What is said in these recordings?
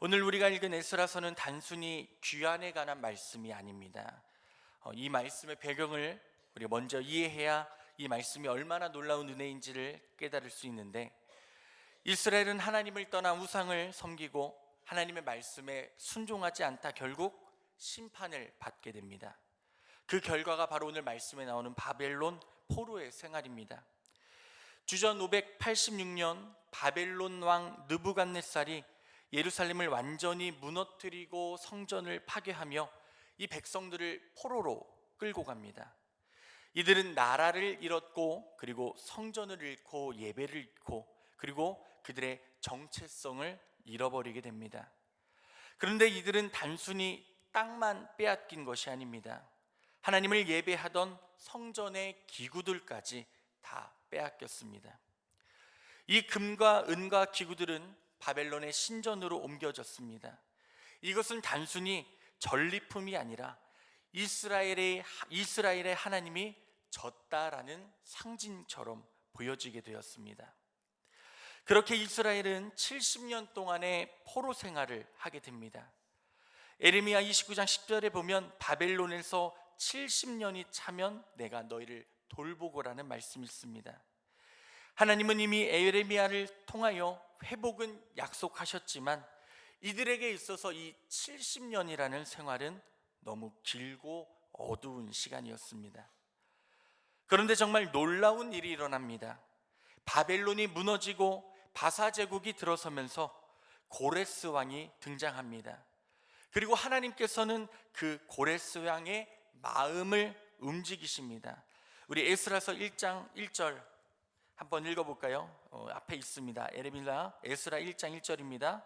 오늘 우리가 읽은 에스라서는 단순히 귀환에 관한 말씀이 아닙니다. 이 말씀의 배경을 우리가 먼저 이해해야 이 말씀이 얼마나 놀라운 은혜인지를 깨달을 수 있는데, 이스라엘은 하나님을 떠나 우상을 섬기고 하나님의 말씀에 순종하지 않다 결국 심판을 받게 됩니다. 그 결과가 바로 오늘 말씀에 나오는 바벨론 포로의 생활입니다. 주전 586년 바벨론 왕 느부갓네살이 예루살렘을 완전히 무너뜨리고 성전을 파괴하며 이 백성들을 포로로 끌고 갑니다. 이들은 나라를 잃었고, 그리고 성전을 잃고, 예배를 잃고, 그리고 그들의 정체성을 잃어버리게 됩니다. 그런데 이들은 단순히 땅만 빼앗긴 것이 아닙니다. 하나님을 예배하던 성전의 기구들까지 다 빼앗겼습니다. 이 금과 은과 기구들은 바벨론의 신전으로 옮겨졌습니다. 이것은 단순히 전리품이 아니라 이스라엘의 하나님이 졌다라는 상징처럼 보여지게 되었습니다. 그렇게 이스라엘은 70년 동안의 포로 생활을 하게 됩니다. 에레미야 29장 10절에 보면 바벨론에서 70년이 차면 내가 너희를 돌보고라는 말씀이 있습니다. 하나님은 이미 에레미야를 통하여 회복은 약속하셨지만 이들에게 있어서 이 70년이라는 생활은 너무 길고 어두운 시간이었습니다. 그런데 정말 놀라운 일이 일어납니다. 바벨론이 무너지고 바사 제국이 들어서면서 고레스 왕이 등장합니다. 그리고 하나님께서는 그 고레스 왕의 마음을 움직이십니다. 우리 에스라서 1장 1절 한번 읽어볼까요? 앞에 있습니다. 에스라 1장 1절입니다.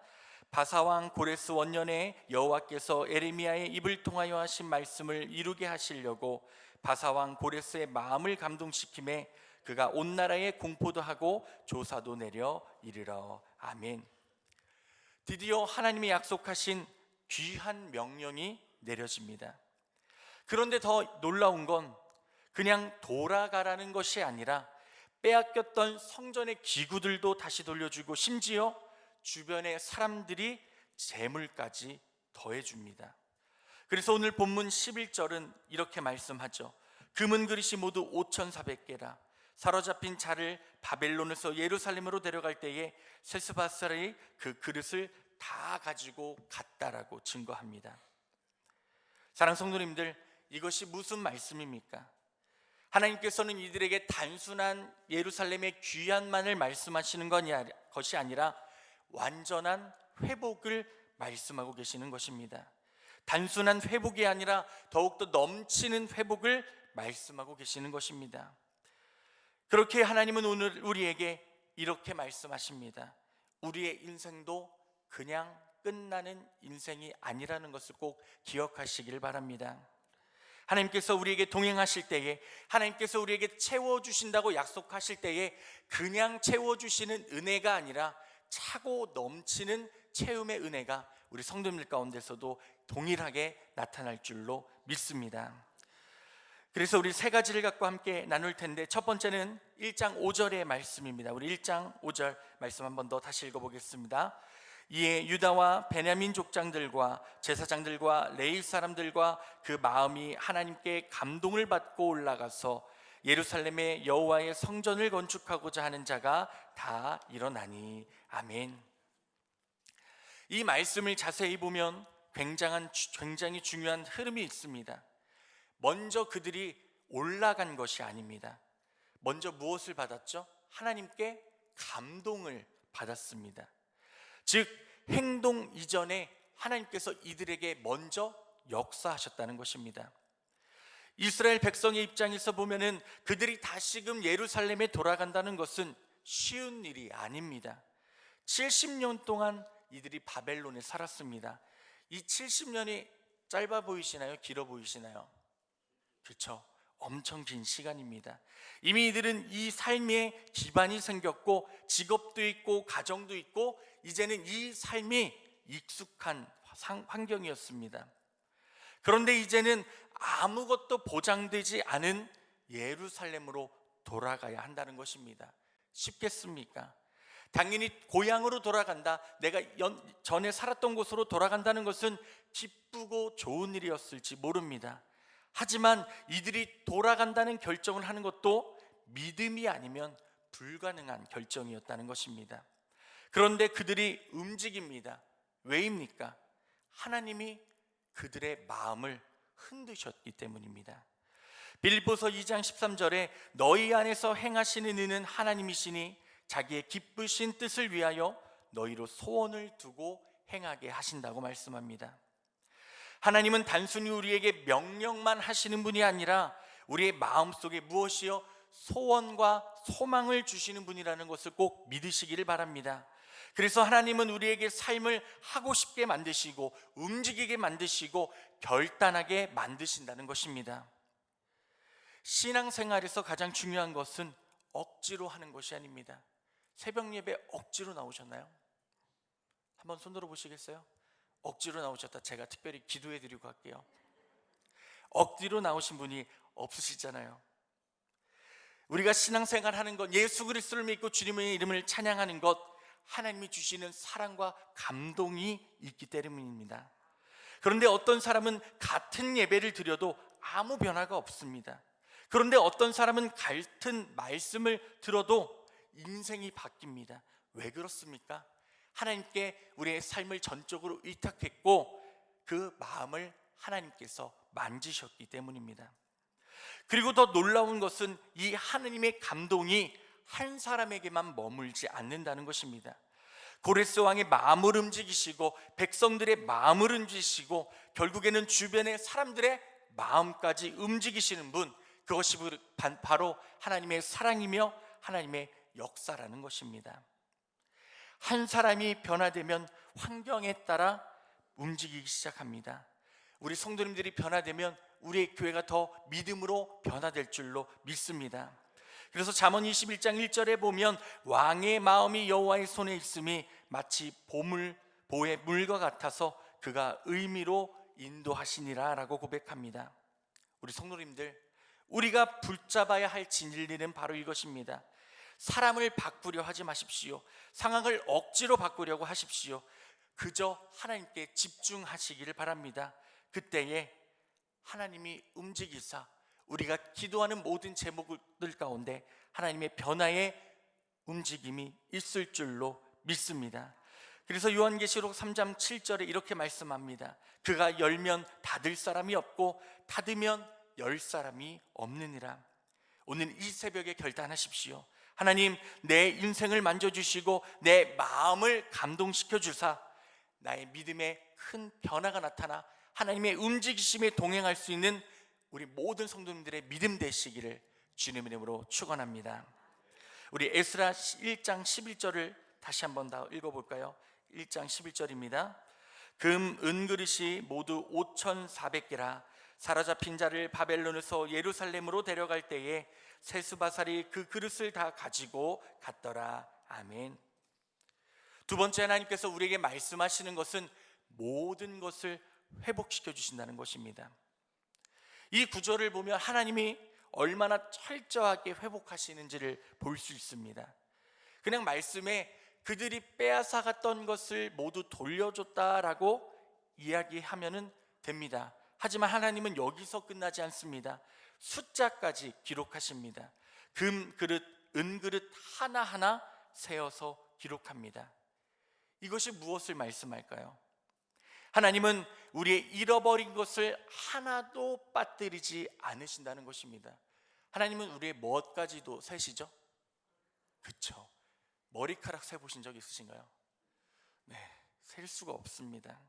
바사왕 고레스 원년에 여호와께서 에레미야의 입을 통하여 하신 말씀을 이루게 하시려고 바사왕 고레스의 마음을 감동시키매 그가 온 나라에 공포도 하고 조사도 내려 이르러. 아멘. 드디어 하나님이 약속하신 귀한 명령이 내려집니다. 그런데 더 놀라운 건 그냥 돌아가라는 것이 아니라 빼앗겼던 성전의 기구들도 다시 돌려주고, 심지어 주변의 사람들이 재물까지 더해줍니다. 그래서 오늘 본문 11절은 이렇게 말씀하죠. 금은 그릇이 모두 5,400개라. 사로잡힌 자를 바벨론에서 예루살렘으로 데려갈 때에 세스바살이 그 그릇을 다 가지고 갔다라고 증거합니다. 사랑하는 성도님들, 이것이 무슨 말씀입니까? 하나님께서는 이들에게 단순한 예루살렘의 귀환만을 말씀하시는 것이 아니라 완전한 회복을 말씀하고 계시는 것입니다. 단순한 회복이 아니라 더욱더 넘치는 회복을 말씀하고 계시는 것입니다. 그렇게 하나님은 오늘 우리에게 이렇게 말씀하십니다. 우리의 인생도 그냥 끝나는 인생이 아니라는 것을 꼭 기억하시길 바랍니다. 하나님께서 우리에게 동행하실 때에, 하나님께서 우리에게 채워주신다고 약속하실 때에 그냥 채워주시는 은혜가 아니라 차고 넘치는 채움의 은혜가 우리 성도님들 가운데서도 동일하게 나타날 줄로 믿습니다. 그래서 우리 세 가지를 갖고 함께 나눌 텐데, 첫 번째는 1장 5절의 말씀입니다. 우리 1장 5절 말씀 한 번 더 다시 읽어보겠습니다. 이에 유다와 베냐민 족장들과 제사장들과 레위 사람들과 그 마음이 하나님께 감동을 받고 올라가서 예루살렘의 여호와의 성전을 건축하고자 하는 자가 다 일어나니. 아멘. 이 말씀을 자세히 보면 굉장히 중요한 흐름이 있습니다. 먼저 그들이 올라간 것이 아닙니다. 먼저 무엇을 받았죠? 하나님께 감동을 받았습니다. 즉, 행동 이전에 하나님께서 이들에게 먼저 역사하셨다는 것입니다. 이스라엘 백성의 입장에서 보면은 그들이 다시금 예루살렘에 돌아간다는 것은 쉬운 일이 아닙니다. 70년 동안 이들이 바벨론에 살았습니다. 이 70년이 짧아 보이시나요? 길어 보이시나요? 그렇죠. 엄청 긴 시간입니다. 이미 이들은 이 삶에 기반이 생겼고, 직업도 있고 가정도 있고, 이제는 이 삶이 익숙한 환경이었습니다. 그런데 이제는 아무것도 보장되지 않은 예루살렘으로 돌아가야 한다는 것입니다. 쉽겠습니까? 당연히 고향으로 돌아간다, 내가 전에 살았던 곳으로 돌아간다는 것은 기쁘고 좋은 일이었을지 모릅니다. 하지만 이들이 돌아간다는 결정을 하는 것도 믿음이 아니면 불가능한 결정이었다는 것입니다. 그런데 그들이 움직입니다. 왜입니까? 하나님이 그들의 마음을 흔드셨기 때문입니다. 빌립보서 2장 13절에 너희 안에서 행하시는 이는 하나님이시니 자기의 기쁘신 뜻을 위하여 너희로 소원을 두고 행하게 하신다고 말씀합니다. 하나님은 단순히 우리에게 명령만 하시는 분이 아니라 우리의 마음속에 무엇이요? 소원과 소망을 주시는 분이라는 것을 꼭 믿으시기를 바랍니다. 그래서 하나님은 우리에게 삶을 하고 싶게 만드시고 움직이게 만드시고 결단하게 만드신다는 것입니다. 신앙생활에서 가장 중요한 것은 억지로 하는 것이 아닙니다. 새벽 예배 억지로 나오셨나요? 한번 손 들어 보시겠어요? 억지로 나오셨다. 제가 특별히 기도해 드리고 갈게요. 억지로 나오신 분이 없으시잖아요. 우리가 신앙생활 하는 것, 예수 그리스도를 믿고 주님의 이름을 찬양하는 것, 하나님이 주시는 사랑과 감동이 있기 때문입니다. 그런데 어떤 사람은 같은 예배를 드려도 아무 변화가 없습니다. 그런데 어떤 사람은 같은 말씀을 들어도 인생이 바뀝니다. 왜 그렇습니까? 하나님께 우리의 삶을 전적으로 의탁했고 그 마음을 하나님께서 만지셨기 때문입니다. 그리고 더 놀라운 것은 이 하나님의 감동이 한 사람에게만 머물지 않는다는 것입니다. 고레스 왕의 마음을 움직이시고 백성들의 마음을 움직이시고 결국에는 주변의 사람들의 마음까지 움직이시는 분, 그것이 바로 하나님의 사랑이며 하나님의 역사라는 것입니다. 한 사람이 변화되면 환경에 따라 움직이기 시작합니다. 우리 성도님들이 변화되면 우리의 교회가 더 믿음으로 변화될 줄로 믿습니다. 그래서 잠언 21장 1절에 보면 왕의 마음이 여호와의 손에 있음이 마치 보의 물과 같아서 그가 의미로 인도하시니라 라고 고백합니다. 우리 성도님들, 우리가 붙잡아야 할 진리는 바로 이것입니다. 사람을 바꾸려 하지 마십시오. 상황을 억지로 바꾸려고 하십시오. 그저 하나님께 집중하시기를 바랍니다. 그때에 하나님이 움직이사 우리가 기도하는 모든 제목들 가운데 하나님의 변화의 움직임이 있을 줄로 믿습니다. 그래서 요한계시록 3장 7절에 이렇게 말씀합니다. 그가 열면 닫을 사람이 없고 닫으면 열 사람이 없느니라. 오늘 이 새벽에 결단하십시오. 하나님, 내 인생을 만져주시고 내 마음을 감동시켜 주사 나의 믿음에 큰 변화가 나타나 하나님의 움직이심에 동행할 수 있는 우리 모든 성도님들의 믿음 되시기를 주님의 이름으로 축원합니다. 우리 에스라 1장 11절을 다시 한번 더 읽어볼까요? 1장 11절입니다. 금, 은그릇이 모두 5,400개라. 사로잡힌 자를 바벨론에서 예루살렘으로 데려갈 때에 세스바살이 그 그릇을 다 가지고 갔더라. 아멘. 두 번째, 하나님께서 우리에게 말씀하시는 것은 모든 것을 회복시켜 주신다는 것입니다. 이 구절을 보면 하나님이 얼마나 철저하게 회복하시는지를 볼 수 있습니다. 그냥 말씀에 그들이 빼앗아갔던 것을 모두 돌려줬다라고 이야기하면 됩니다. 하지만 하나님은 여기서 끝나지 않습니다. 숫자까지 기록하십니다. 금 그릇, 은 그릇 하나하나 세어서 기록합니다. 이것이 무엇을 말씀할까요? 하나님은 우리의 잃어버린 것을 하나도 빠뜨리지 않으신다는 것입니다. 하나님은 우리의 무엇까지도 세시죠? 그렇죠. 머리카락 세보신 적 있으신가요? 네, 셀 수가 없습니다.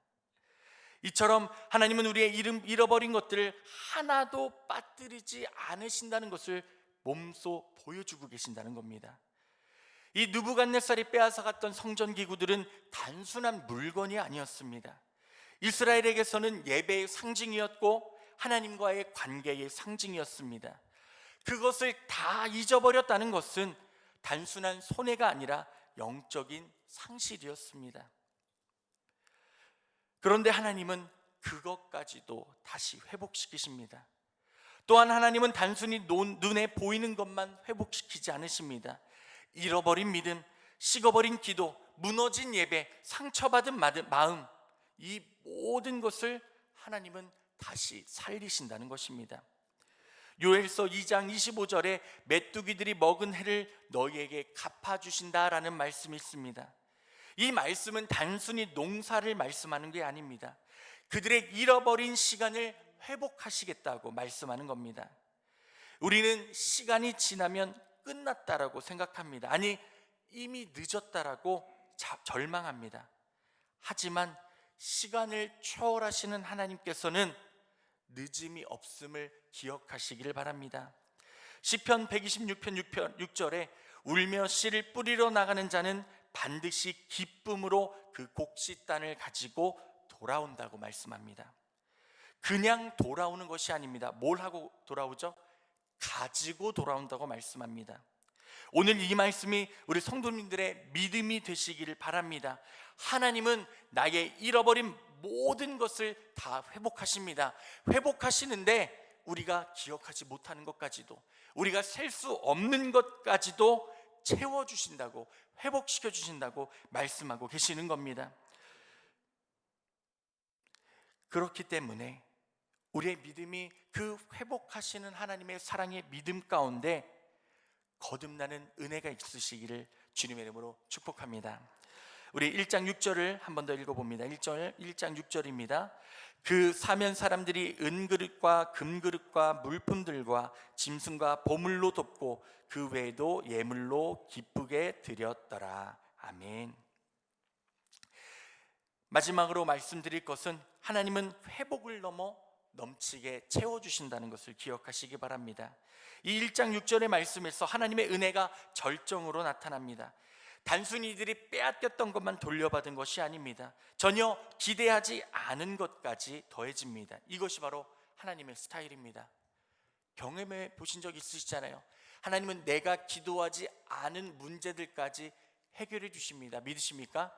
이처럼 하나님은 우리의 잃어버린 것들을 하나도 빠뜨리지 않으신다는 것을 몸소 보여주고 계신다는 겁니다. 이 느부갓네살이 빼앗아갔던 성전 기구들은 단순한 물건이 아니었습니다. 이스라엘에게서는 예배의 상징이었고 하나님과의 관계의 상징이었습니다. 그것을 다 잊어버렸다는 것은 단순한 손해가 아니라 영적인 상실이었습니다. 그런데 하나님은 그것까지도 다시 회복시키십니다. 또한 하나님은 단순히 눈에 보이는 것만 회복시키지 않으십니다. 잃어버린 믿음, 식어버린 기도, 무너진 예배, 상처받은 마음, 이 모든 것을 하나님은 다시 살리신다는 것입니다. 요엘서 2장 25절에 메뚜기들이 먹은 해를 너희에게 갚아주신다라는 말씀이 있습니다. 이 말씀은 단순히 농사를 말씀하는 게 아닙니다. 그들의 잃어버린 시간을 회복하시겠다고 말씀하는 겁니다. 우리는 시간이 지나면 끝났다라고 생각합니다. 아니, 이미 늦었다라고 절망합니다. 하지만 시간을 초월하시는 하나님께서는 늦음이 없음을 기억하시기를 바랍니다. 시편 126편 6절에 울며 씨를 뿌리러 나가는 자는 반드시 기쁨으로 그 곡식단을 가지고 돌아온다고 말씀합니다. 그냥 돌아오는 것이 아닙니다. 뭘 하고 돌아오죠? 가지고 돌아온다고 말씀합니다. 오늘 이 말씀이 우리 성도님들의 믿음이 되시기를 바랍니다. 하나님은 나의 잃어버린 모든 것을 다 회복하십니다. 회복하시는데 우리가 기억하지 못하는 것까지도, 우리가 셀 수 없는 것까지도 채워주신다고, 회복시켜 주신다고 말씀하고 계시는 겁니다. 그렇기 때문에 우리의 믿음이 그 회복하시는 하나님의 사랑의 믿음 가운데 거듭나는 은혜가 있으시기를 주님의 이름으로 축복합니다. 우리 1장 6절을 한 번 더 읽어봅니다. 1장 6절입니다. 그 사면 사람들이 은그릇과 금그릇과 물품들과 짐승과 보물로 돕고 그 외에도 예물로 기쁘게 드렸더라. 아멘. 마지막으로 말씀드릴 것은 하나님은 회복을 넘어 넘치게 채워주신다는 것을 기억하시기 바랍니다. 이 1장 6절의 말씀에서 하나님의 은혜가 절정으로 나타납니다. 단순히 이들이 빼앗겼던 것만 돌려받은 것이 아닙니다. 전혀 기대하지 않은 것까지 더해집니다. 이것이 바로 하나님의 스타일입니다. 경험해 보신 적 있으시잖아요. 하나님은 내가 기도하지 않은 문제들까지 해결해 주십니다. 믿으십니까?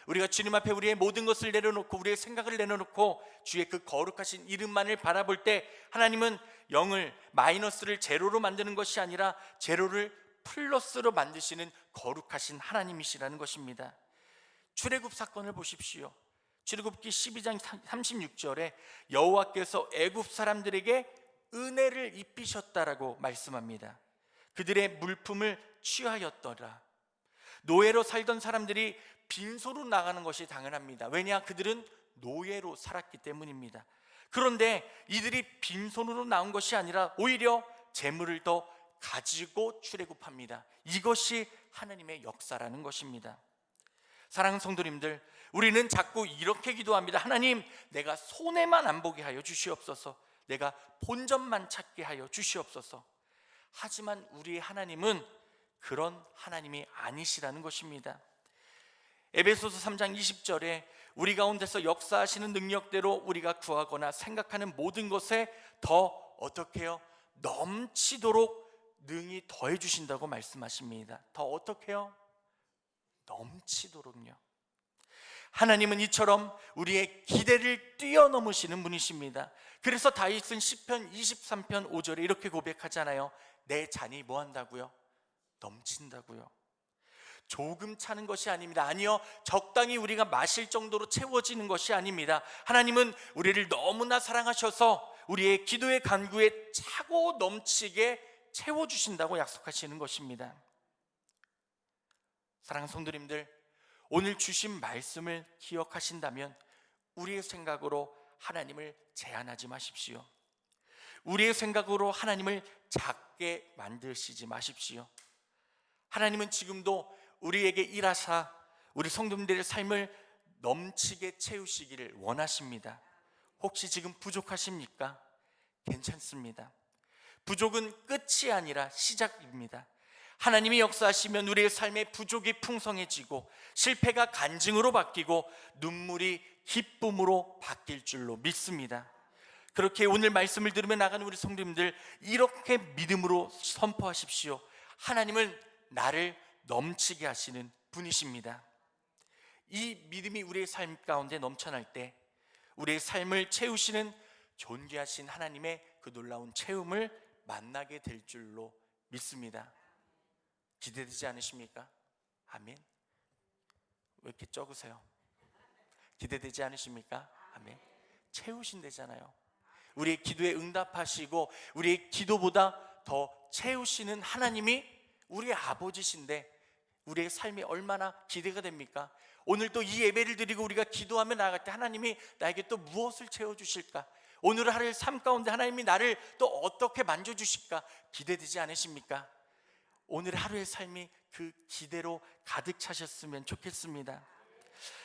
우리가 주님 앞에 우리의 모든 것을 내려놓고 우리의 생각을 내려놓고 주의 그 거룩하신 이름만을 바라볼 때 하나님은 0을 마이너스를 제로로 만드는 것이 아니라 제로를 플러스로 만드시는 거룩하신 하나님이시라는 것입니다. 출애굽 사건을 보십시오. 출애굽기 12장 36절에 여호와께서 애굽 사람들에게 은혜를 입히셨다라고 말씀합니다. 그들의 물품을 취하였더라. 노예로 살던 사람들이 빈소로 나가는 것이 당연합니다. 왜냐? 그들은 노예로 살았기 때문입니다. 그런데 이들이 빈손으로 나온 것이 아니라 오히려 재물을 더 가지고 출애굽합니다. 이것이 하나님의 역사라는 것입니다. 사랑하는 성도님들, 우리는 자꾸 이렇게 기도합니다. 하나님, 내가 손해만 안 보게 하여 주시옵소서. 내가 본전만 찾게 하여 주시옵소서. 하지만 우리 하나님은 그런 하나님이 아니시라는 것입니다. 에베소서 3장 20절에 우리 가운데서 역사하시는 능력대로 우리가 구하거나 생각하는 모든 것에 더 어떻게 해요? 넘치도록 능히 더해 주신다고 말씀하십니다. 더 어떻게 해요? 넘치도록요. 하나님은 이처럼 우리의 기대를 뛰어넘으시는 분이십니다. 그래서 다윗은 시편 23편 5절에 이렇게 고백하잖아요. 내 잔이 뭐 한다고요? 넘친다고요. 조금 차는 것이 아닙니다. 아니요, 적당히 우리가 마실 정도로 채워지는 것이 아닙니다. 하나님은 우리를 너무나 사랑하셔서 우리의 기도의 간구에 차고 넘치게 채워주신다고 약속하시는 것입니다. 사랑하는 성도님들, 오늘 주신 말씀을 기억하신다면 우리의 생각으로 하나님을 제한하지 마십시오. 우리의 생각으로 하나님을 작게 만드시지 마십시오. 하나님은 지금도 우리에게 일하사 우리 성도님들의 삶을 넘치게 채우시기를 원하십니다. 혹시 지금 부족하십니까? 괜찮습니다. 부족은 끝이 아니라 시작입니다. 하나님이 역사하시면 우리의 삶의 부족이 풍성해지고 실패가 간증으로 바뀌고 눈물이 기쁨으로 바뀔 줄로 믿습니다. 그렇게 오늘 말씀을 들으며 나가는 우리 성도님들, 이렇게 믿음으로 선포하십시오. 하나님은 나를 넘치게 하시는 분이십니다. 이 믿음이 우리의 삶 가운데 넘쳐날 때 우리의 삶을 채우시는 존귀하신 하나님의 그 놀라운 체험을 만나게 될 줄로 믿습니다. 기대되지 않으십니까? 아멘. 왜 이렇게 적으세요? 기대되지 않으십니까? 아멘. 채우신대잖아요. 우리의 기도에 응답하시고 우리의 기도보다 더 채우시는 하나님이 우리의 아버지신데 우리의 삶이 얼마나 기대가 됩니까? 오늘 또 이 예배를 드리고 우리가 기도하며 나아갈 때 하나님이 나에게 또 무엇을 채워주실까? 오늘 하루의 삶 가운데 하나님이 나를 또 어떻게 만져주실까? 기대되지 않으십니까? 오늘 하루의 삶이 그 기대로 가득 차셨으면 좋겠습니다.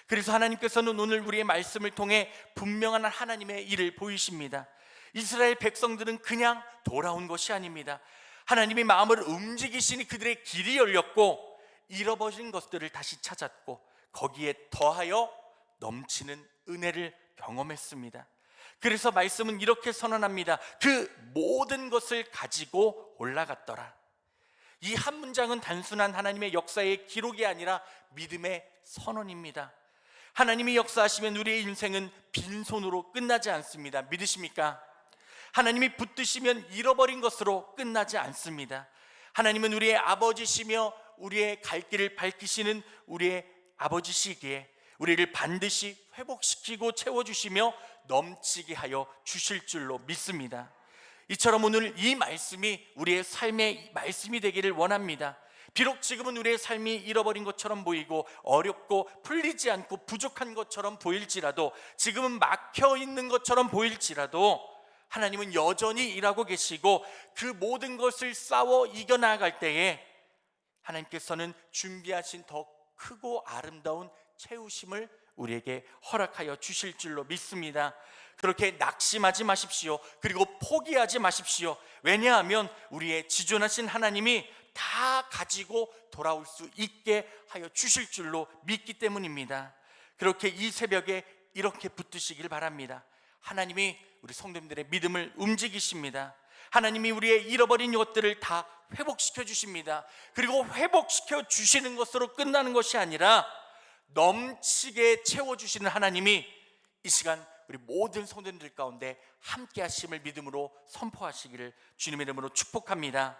그래서 하나님께서는 오늘 우리의 말씀을 통해 분명한 하나님의 일을 보이십니다. 이스라엘 백성들은 그냥 돌아온 것이 아닙니다. 하나님이 마음을 움직이시니 그들의 길이 열렸고 잃어버린 것들을 다시 찾았고 거기에 더하여 넘치는 은혜를 경험했습니다. 그래서 말씀은 이렇게 선언합니다. 그 모든 것을 가지고 올라갔더라. 이 한 문장은 단순한 하나님의 역사의 기록이 아니라 믿음의 선언입니다. 하나님이 역사하시면 우리의 인생은 빈손으로 끝나지 않습니다. 믿으십니까? 하나님이 붙드시면 잃어버린 것으로 끝나지 않습니다. 하나님은 우리의 아버지시며 우리의 갈 길을 밝히시는 우리의 아버지시기에 우리를 반드시 회복시키고 채워주시며 넘치게 하여 주실 줄로 믿습니다. 이처럼 오늘 이 말씀이 우리의 삶의 말씀이 되기를 원합니다. 비록 지금은 우리의 삶이 잃어버린 것처럼 보이고 어렵고 풀리지 않고 부족한 것처럼 보일지라도, 지금은 막혀 있는 것처럼 보일지라도 하나님은 여전히 일하고 계시고 그 모든 것을 싸워 이겨나갈 때에 하나님께서는 준비하신 더 크고 아름다운 채우심을 우리에게 허락하여 주실 줄로 믿습니다. 그렇게 낙심하지 마십시오. 그리고 포기하지 마십시오. 왜냐하면 우리의 지존하신 하나님이 다 가지고 돌아올 수 있게 하여 주실 줄로 믿기 때문입니다. 그렇게 이 새벽에 이렇게 붙드시길 바랍니다. 하나님이 우리 성도님들의 믿음을 움직이십니다. 하나님이 우리의 잃어버린 것들을 다 회복시켜 주십니다. 그리고 회복시켜 주시는 것으로 끝나는 것이 아니라 넘치게 채워주시는 하나님이 이 시간 우리 모든 성도님들 가운데 함께 하심을 믿음으로 선포하시기를 주님의 이름으로 축복합니다.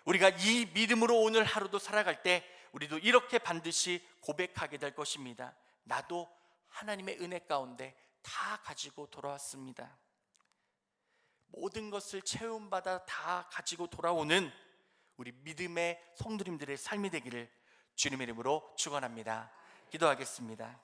우리가 이 믿음으로 오늘 하루도 살아갈 때 우리도 이렇게 반드시 고백하게 될 것입니다. 나도 하나님의 은혜 가운데 다 가지고 돌아왔습니다. 모든 것을 채움받아 다 가지고 돌아오는 우리 믿음의 성도님들의 삶이 되기를 주님의 이름으로 축원합니다. 기도하겠습니다.